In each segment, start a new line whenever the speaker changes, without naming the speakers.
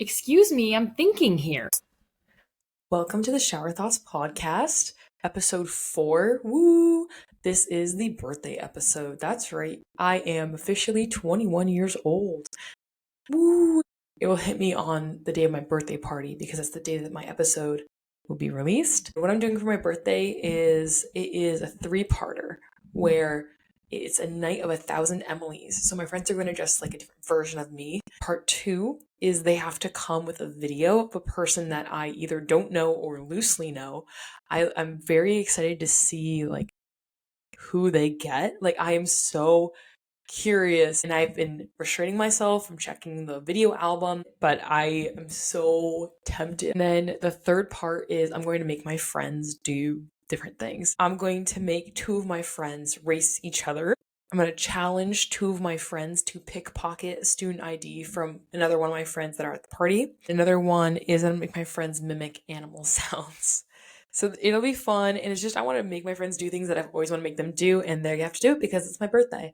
Excuse me, I'm thinking here.
Welcome to the Shower Thoughts Podcast, episode 4. Woo! This is the birthday episode. That's right. I am officially 21 years old. Woo! It will hit me on the day of my birthday party because that's the day that my episode will be released. What I'm doing for my birthday is a three-parter where it's a night of 1,000 Emilys. So my friends are going to dress like a different version of me. Part 2 is they have to come with a video of a person that I either don't know or loosely know. I'm very excited to see who they get. I am so curious, and I've been restraining myself from checking the video album, but I am so tempted. And then the third part is I'm going to make my friends do different things. I'm going to make two of my friends race each other. I'm going to challenge two of my friends to pickpocket a student ID from another one of my friends that are at the party. Another one is I'm going to make my friends mimic animal sounds. So it'll be fun, and it's just I want to make my friends do things that I've always want to make them do, and they have to do it because it's my birthday.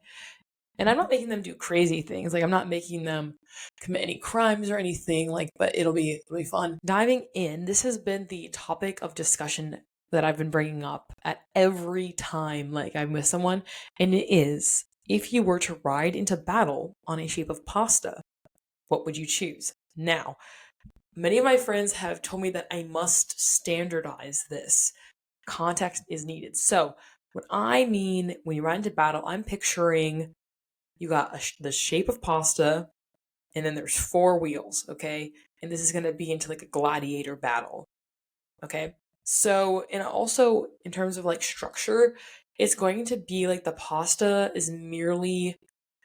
And I'm not making them do crazy things. I'm not making them commit any crimes or anything, but it'll be fun. Diving in, this has been the topic of discussion that I've been bringing up at every time I'm with someone, and it is, if you were to ride into battle on a shape of pasta, what would you choose? Now, many of my friends have told me that I must standardize this. Context is needed. So, what I mean when you ride into battle, I'm picturing you got the shape of pasta, and then there's 4 wheels, okay? And this is going to be into a gladiator battle, okay? So, and also in terms of structure, it's going to be the pasta is merely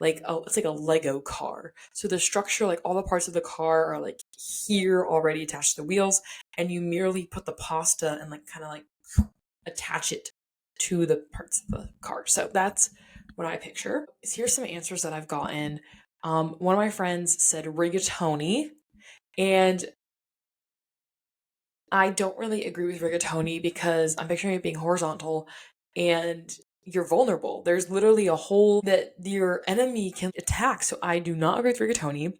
it's like a Lego car. So the structure, all the parts of the car are here already attached to the wheels, and you merely put the pasta and kind of attach it to the parts of the car. So that's what I picture. Here's some answers that I've gotten. One of my friends said rigatoni, and I don't really agree with rigatoni because I'm picturing it being horizontal and you're vulnerable. There's literally a hole that your enemy can attack. So I do not agree with rigatoni.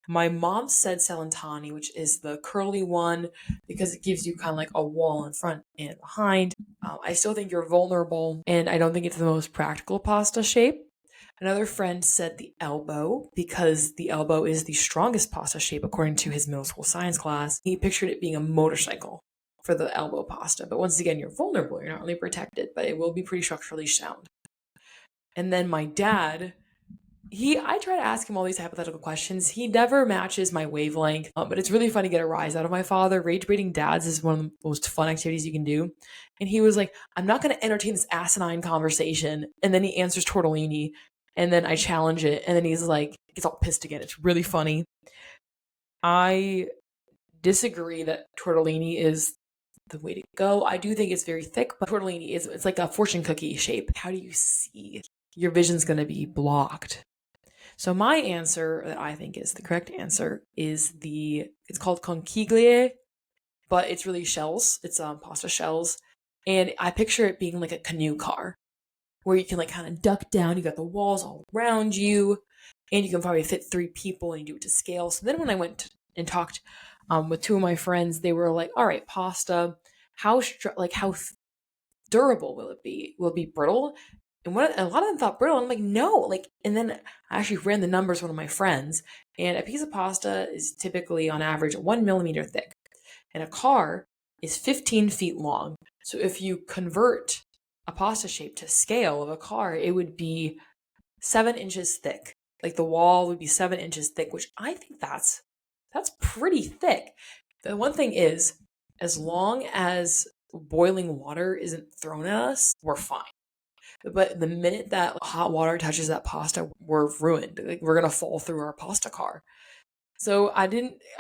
My mom said Celentani, which is the curly one because it gives you kind of a wall in front and behind. I still think you're vulnerable, and I don't think it's the most practical pasta shape. Another friend said the elbow because the elbow is the strongest pasta shape according to his middle school science class. He pictured it being a motorcycle for the elbow pasta. But once again, you're vulnerable. You're not really protected, but it will be pretty structurally sound. And then my dad, I try to ask him all these hypothetical questions. He never matches my wavelength, but it's really fun to get a rise out of my father. Rage baiting dads is one of the most fun activities you can do. And he was like, I'm not going to entertain this asinine conversation. And then he answers tortellini. And then I challenge it. And then he's gets all pissed again. It's really funny. I disagree that tortellini is the way to go. I do think it's very thick, but tortellini it's like a fortune cookie shape. How do you see? Your vision's going to be blocked. So my answer that I think is the correct answer is it's called conchiglie, but it's really shells. It's pasta shells. And I picture it being like a canoe car where you can kind of duck down. You got the walls all around you, and you can probably fit 3 people and you do it to scale. So then when I went and talked with 2 of my friends, they were like, all right, pasta, how durable will it be? Will it be brittle? And a lot of them thought brittle. I'm like, no. And then I actually ran the numbers with one of my friends, and a piece of pasta is typically on average 1 millimeter thick, and a car is 15 feet long. So if you convert a pasta shape to scale of a car, it would be 7 inches thick. The wall would be 7 inches thick, which I think that's pretty thick. The one thing is, as long as boiling water isn't thrown at us, we're fine. But the minute that hot water touches that pasta, we're ruined. We're gonna fall through our pasta car. So I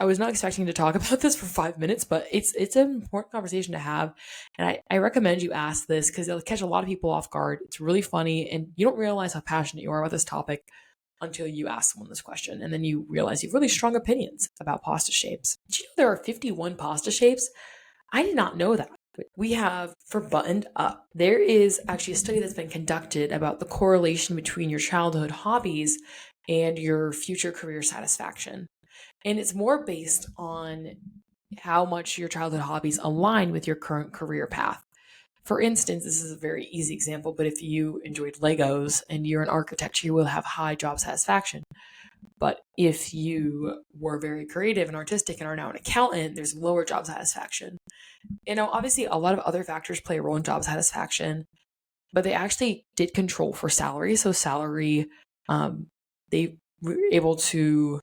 was not expecting to talk about this for 5 minutes, but it's an important conversation to have. And I recommend you ask this because it'll catch a lot of people off guard. It's really funny, and you don't realize how passionate you are about this topic until you ask someone this question. And then you realize you have really strong opinions about pasta shapes. Did you know there are 51 pasta shapes? I did not know that. We have for buttoned up. There is actually a study that's been conducted about the correlation between your childhood hobbies and your future career satisfaction. And it's more based on how much your childhood hobbies align with your current career path. For instance, this is a very easy example, but if you enjoyed Legos and you're an architect, you will have high job satisfaction. But if you were very creative and artistic and are now an accountant, there's lower job satisfaction. Obviously, a lot of other factors play a role in job satisfaction, but they actually did control for salary. So salary, they were able to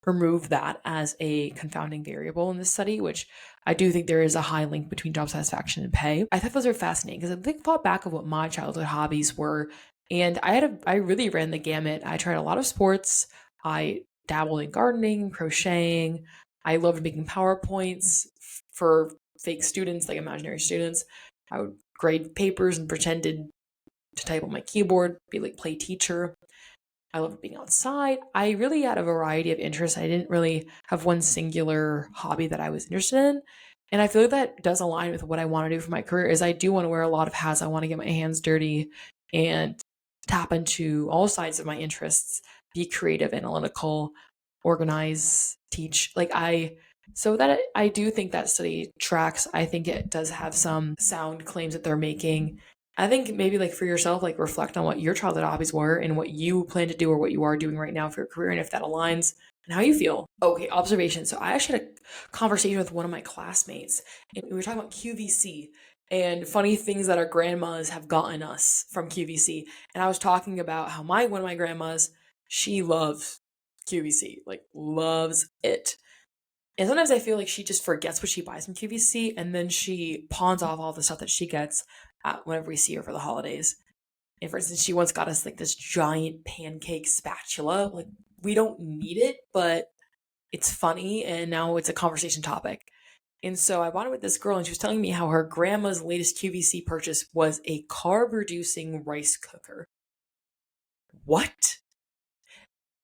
remove that as a confounding variable in this study, which I do think there is a high link between job satisfaction and pay. I thought those are fascinating because I thought back of what my childhood hobbies were, and I really ran the gamut. I tried a lot of sports. I dabbled in gardening, crocheting. I loved making PowerPoints for fake students, like imaginary students. I would grade papers and pretended to type on my keyboard, be like play teacher. I loved being outside. I really had a variety of interests. I didn't really have one singular hobby that I was interested in. And I feel like that does align with what I want to do for my career is I do want to wear a lot of hats. I want to get my hands dirty and tap into all sides of my interests, be creative, analytical, organize, teach. I do think that study tracks. I think it does have some sound claims that they're making. I think maybe like for yourself, like reflect on what your childhood hobbies were and what you plan to do or what you are doing right now for your career and if that aligns and how you feel. Okay, observation. So I actually had a conversation with one of my classmates and we were talking about QVC and funny things that our grandmas have gotten us from QVC. And I was talking about how one of my grandmas, she loves QVC, like loves it. And sometimes I feel like she just forgets what she buys from QVC and then she pawns off all the stuff that she gets whenever we see her for the holidays. And for instance, she once got us like this giant pancake spatula. Like, we don't need it, but it's funny and now it's a conversation topic. And so I bought it with this girl and she was telling me how her grandma's latest QVC purchase was a carb reducing rice cooker. What?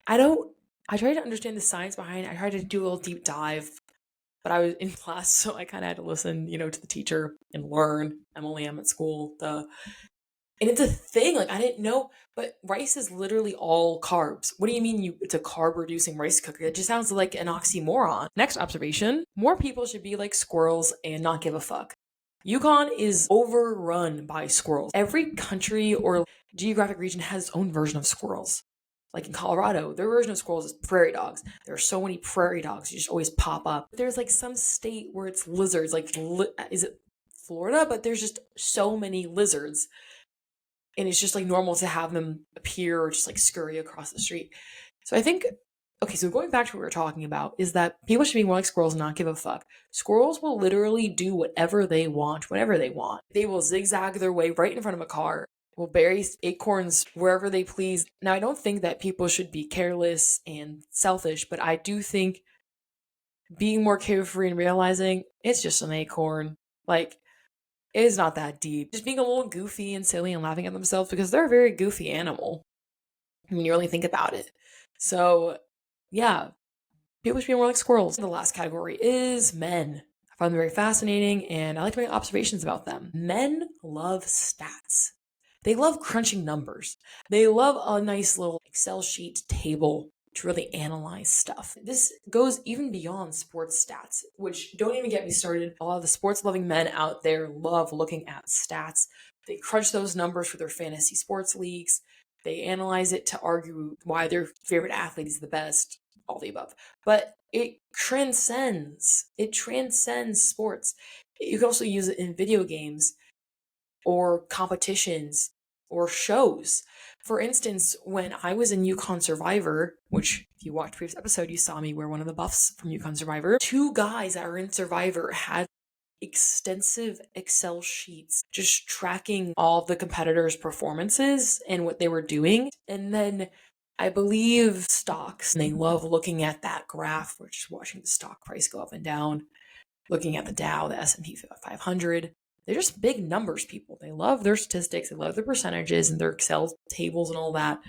I tried to understand the science behind it. I tried to do a little deep dive, but I was in class, so I kind of had to listen, to the teacher and learn. I'm at school. And it's a thing, like I didn't know, but rice is literally all carbs. What do you mean it's a carb reducing rice cooker? It just sounds like an oxymoron. Next observation, more people should be like squirrels and not give a fuck. Yukon is overrun by squirrels. Every country or geographic region has its own version of squirrels. Like in Colorado, their version of squirrels is prairie dogs. There are so many prairie dogs, you just always pop up. There's like some state where it's lizards, like is it Florida? But there's just so many lizards. And it's just like normal to have them appear or just like scurry across the street. So I think, okay, so going back to what we were talking about is that people should be more like squirrels and not give a fuck. Squirrels will literally do whatever they want, whenever they want. They will zigzag their way right in front of a car, will bury acorns wherever they please. Now, I don't think that people should be careless and selfish, but I do think being more carefree and realizing it's just an acorn. Like, it is not that deep. Just being a little goofy and silly and laughing at themselves because they're a very goofy animal when you really think about it. So, yeah, people should be more like squirrels. The last category is men. I find them very fascinating and I like to make observations about them. Men love stats. They love crunching numbers. They love a nice little Excel sheet table to really analyze stuff. This goes even beyond sports stats, which don't even get me started. A lot of the sports loving men out there love looking at stats. They crunch those numbers for their fantasy sports leagues. They analyze it to argue why their favorite athlete is the best, all the above. But it transcends sports. You can also use it in video games or competitions or shows. For instance, when I was in Yukon Survivor, which if you watched the previous episode, you saw me wear one of the buffs from Yukon Survivor. 2 guys that were in Survivor had extensive Excel sheets just tracking all the competitors' performances and what they were doing. And then I believe stocks, and they love looking at that graph, which is watching the stock price go up and down, looking at the Dow, the S&P 500. They're just big numbers people. They love their statistics. They love their percentages and their Excel tables and all that.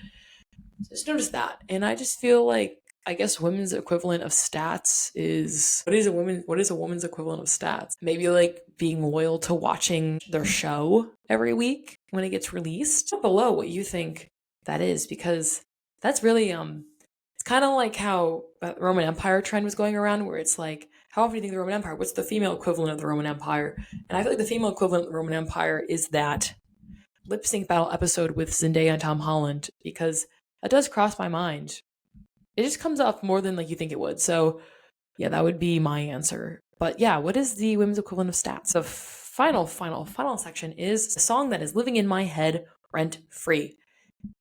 Just notice that. And I just feel like, I guess women's equivalent of stats is, what is a woman's equivalent of stats? Maybe like being loyal to watching their show every week when it gets released. Comment below what you think that is, because that's really It's kind of like how the Roman Empire trend was going around, where it's like, how often do you think the Roman Empire? What's the female equivalent of the Roman Empire? And I feel like the female equivalent of the Roman Empire is that lip sync battle episode with Zendaya and Tom Holland, because that does cross my mind. It just comes up more than like you think it would. So yeah, that would be my answer. But yeah, what is the women's equivalent of stats? The final section is a song that is living in my head rent free.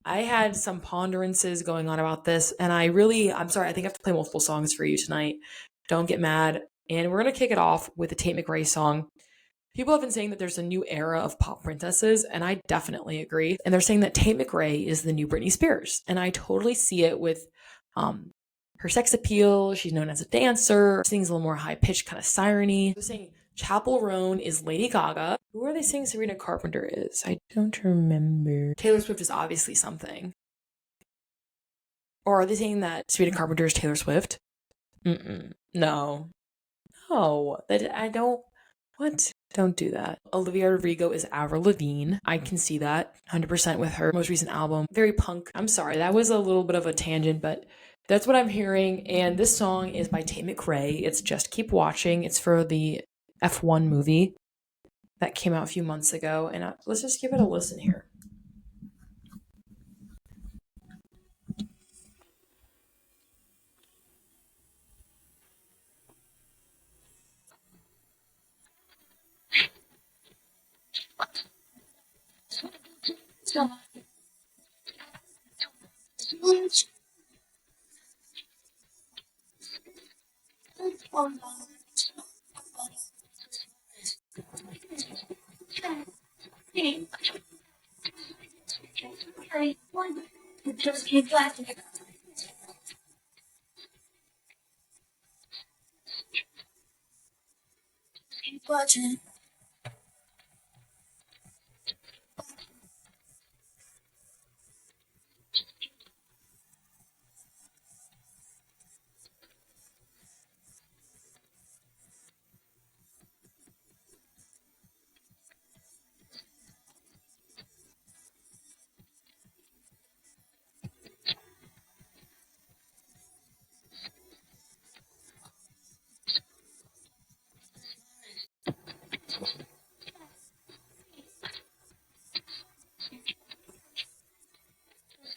I had some ponderances going on about this, and I'm sorry, I think I have to play multiple songs for you tonight. Don't get mad. And we're going to kick it off with a Tate McRae song. People have been saying that there's a new era of pop princesses, and I definitely agree. And they're saying that Tate McRae is the new Britney Spears, and I totally see it with her sex appeal. She's known as a dancer, sings a little more high pitched, kind of siren-y. They're saying Chapel Roan is Lady Gaga. Who are they saying Sabrina Carpenter is? I don't remember. Taylor Swift is obviously something. Or are they saying that Sabrina Carpenter is Taylor Swift? No. No. I don't. What? Don't do that. Olivia Rodrigo is Avril Lavigne. I can see that 100% with her most recent album. Very punk. I'm sorry, that was a little bit of a tangent, but that's what I'm hearing. And this song is by Tate McRae. It's Just Keep Watching. It's for the F1 movie that came out a few months ago. And let's just give it a listen here.
Just keep watching. Keep watching.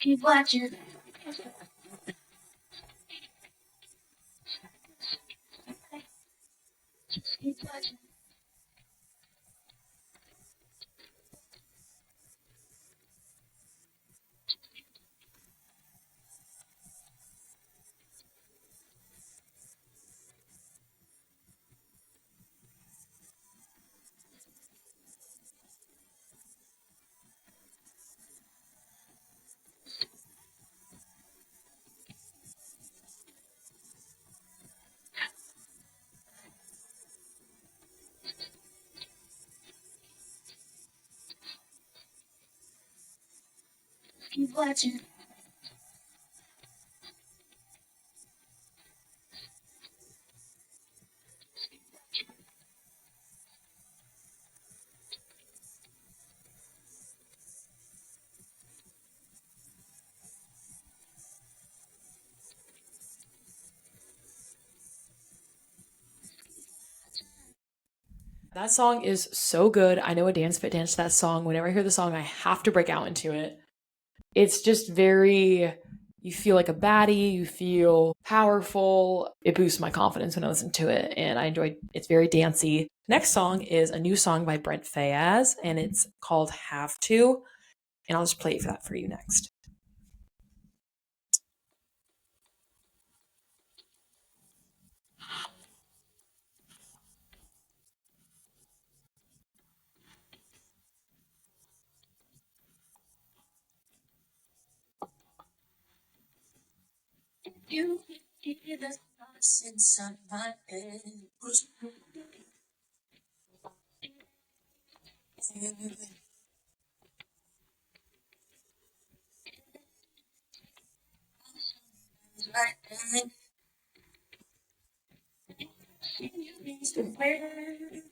Keep watching. Keep watching. Keep watching.
That song is so good. I know a dance fit dance to that song. Whenever I hear the song, I have to break out into it. It's just very, you feel like a baddie, you feel powerful. It boosts my confidence when I listen to it, and I enjoy it's very dancey. Next song is a new song by Brent Faiyaz, and it's called Have To, and I'll just play that for you next.
You hear the thoughts inside my head. Right then. You means the word.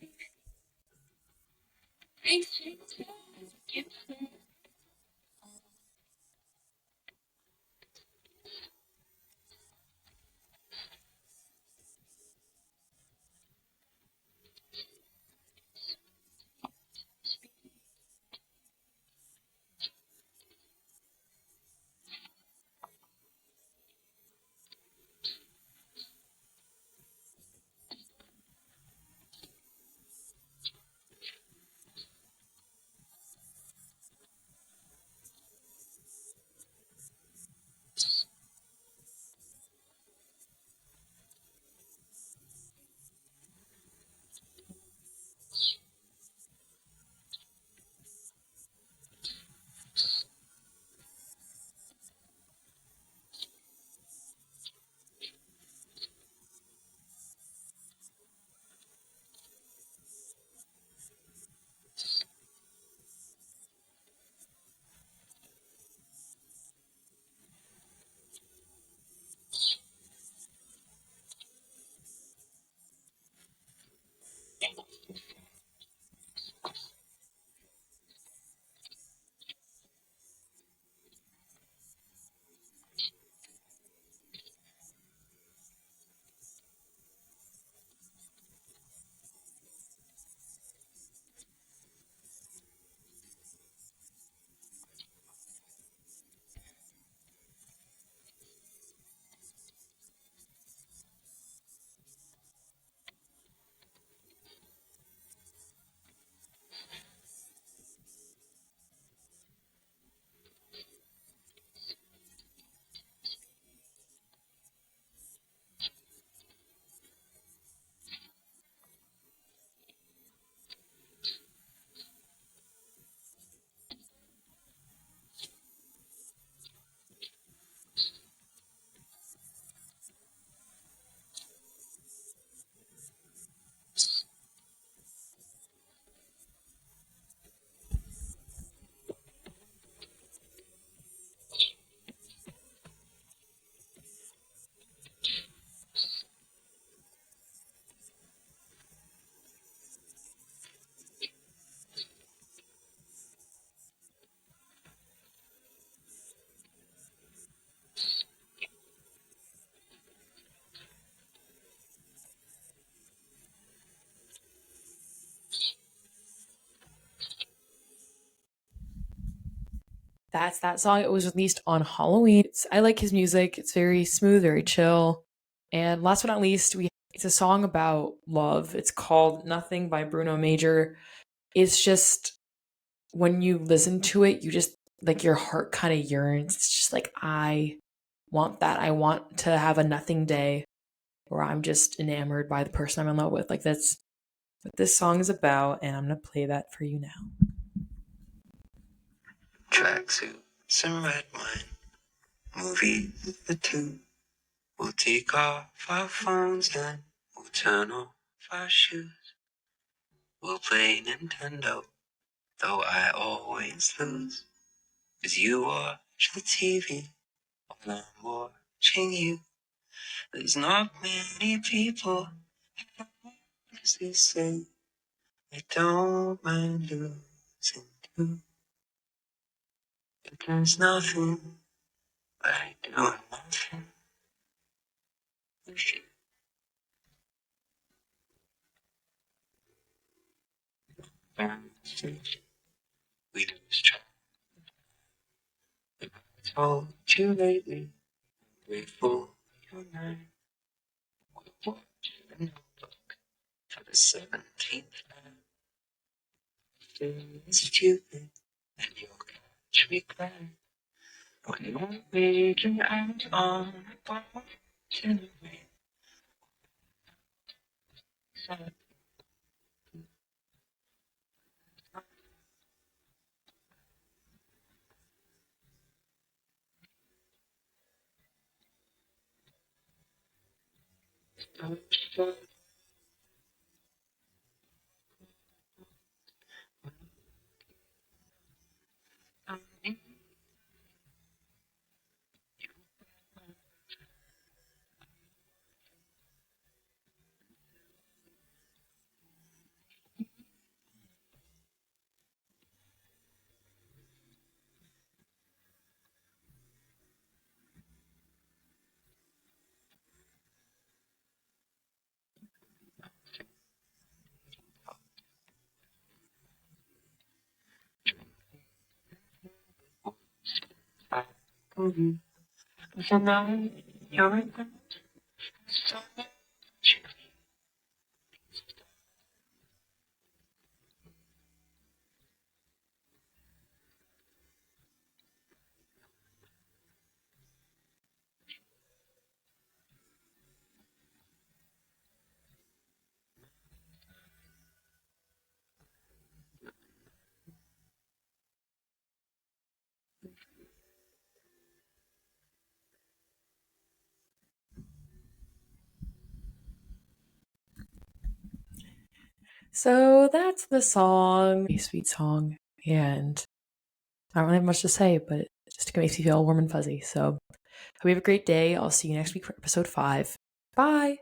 that's that song. It was released on Halloween. I like his music. It's very smooth, very chill. And last but not least, it's a song about love. It's called Nothing by Bruno Major. It's just when you listen to it, you just like your heart kind of yearns. It's just like I want that. I want to have a nothing day where I'm just enamored by the person I'm in love with. Like that's what this song is about, and I'm gonna play that for you now.
Tracksuit, some red wine, movie the two. We'll take off our phones and we'll turn off our shoes. We'll play Nintendo, though I always lose. 'Cause you watch the TV while I'm watching you. There's not many people, as they say, I don't mind losing you. But there's nothing like doing nothing. We lose track. I told you lately, grateful you're mine. We'll watch the notebook for the 17th time. Feeling stupid, and you'll catch me crying. When you're making out on a boat in the rain. So now you're in the
So that's the song. A sweet song. And I don't really have much to say, but it just makes me feel warm and fuzzy. So hope you have a great day. I'll see you next week for episode 5. Bye.